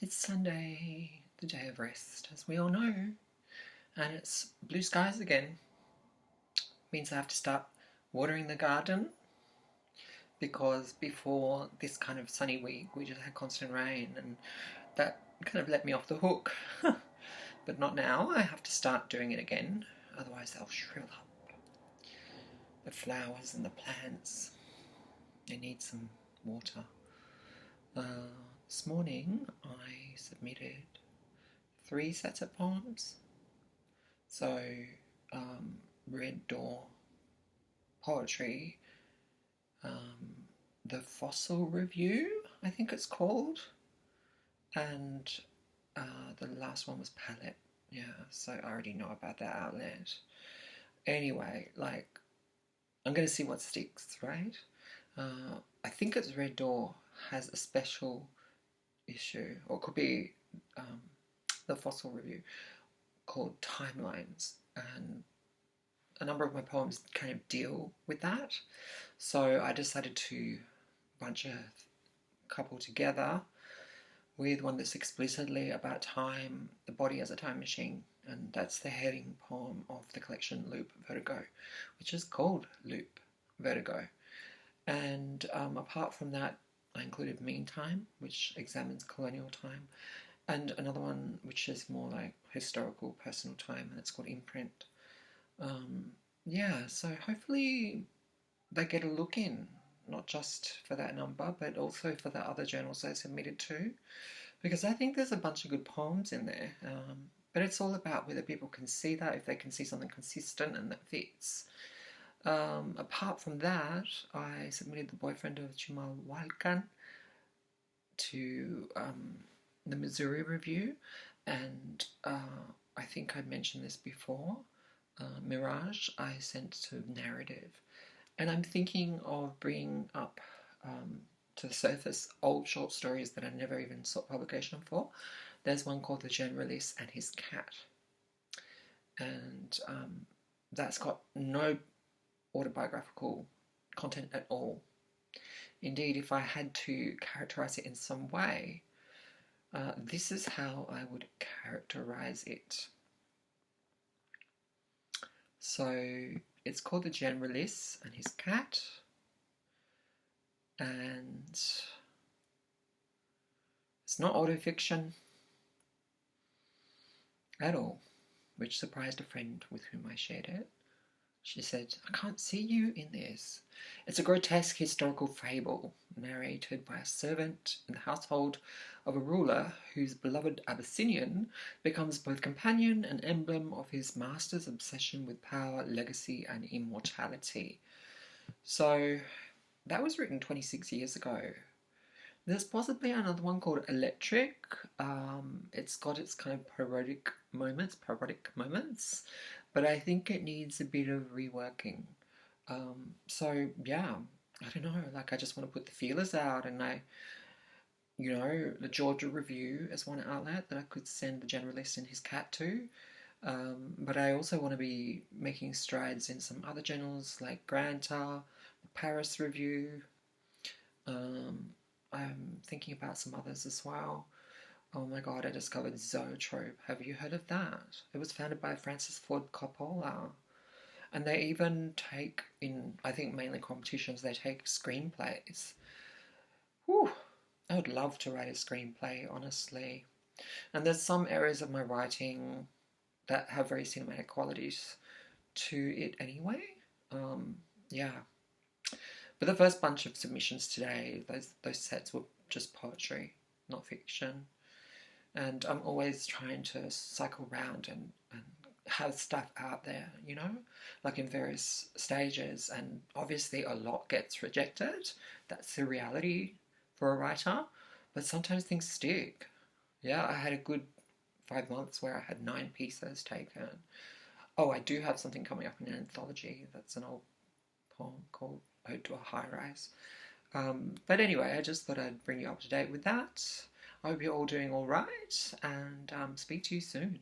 It's Sunday, the day of rest, as we all know, and it's blue skies again. Means I have to start watering the garden because before this kind of sunny week we just had constant rain and that kind of let me off the hook. But not now, I have to start doing it again, otherwise they'll shrivel up. The flowers and the plants, they need some water. This morning I submitted 3 sets of poems. So, Red Door Poetry, the Fossil Review, I think it's called, and the last one was Palette. Yeah, so I already know about that outlet. Anyway, I'm going to see what sticks, right? I think it's Red Door has a special issue, or it could be the Fossil Review, called Timelines, and a number of my poems kind of deal with that. So I decided to bunch a couple together with one that's explicitly about time, the body as a time machine, and that's the heading poem of the collection Loop Vertigo, which is called Loop Vertigo. And apart from that, I included Meantime, which examines colonial time, and another one which is more like historical personal time, and it's called Imprint. So hopefully they get a look in, not just for that number, but also for the other journals I submitted to, because I think there's a bunch of good poems in there. But it's all about whether people can see that, if they can see something consistent and that fits. Apart from that, I submitted The Boyfriend of Chimalhuacán to the Missouri Review, and I think I mentioned this before. Mirage, I sent to Narrative, and I'm thinking of bringing up to the surface old short stories that I never even sought publication for. There's one called The Generalist and His Cat, and that's got no autobiographical content at all. Indeed, if I had to characterize it in some way, this is how I would characterize it. So it's called The Generalist and His Cat, and it's not autofiction at all, which surprised a friend with whom I shared it. She said, "I can't see you in this. It's a grotesque historical fable narrated by a servant in the household of a ruler whose beloved Abyssinian becomes both companion and emblem of his master's obsession with power, legacy, and immortality." So that was written 26 years ago. There's possibly another one called Electric. It's got its kind of parodic moments, but I think it needs a bit of reworking. So yeah, I don't know, I just want to put the feelers out, and the Georgia Review is one outlet that I could send The Generalist and His Cat to. But I also want to be making strides in some other journals like Granta, the Paris Review. I'm thinking about some others as well. Oh my god, I discovered Zoetrope. Have you heard of that? It was founded by Francis Ford Coppola. And they even take, in, I think mainly competitions, they take screenplays. Whew, I would love to write a screenplay, honestly. And there's some areas of my writing that have very cinematic qualities to it anyway. But the first bunch of submissions today, those sets were just poetry, not fiction. And I'm always trying to cycle around and have stuff out there, in various stages. And obviously a lot gets rejected. That's the reality for a writer. But sometimes things stick. Yeah, I had a good 5 months where I had 9 pieces taken. Oh, I do have something coming up in an anthology. That's an old poem called Ode to a High Rise. But anyway, I just thought I'd bring you up to date with that. I hope you're all doing all right, and speak to you soon.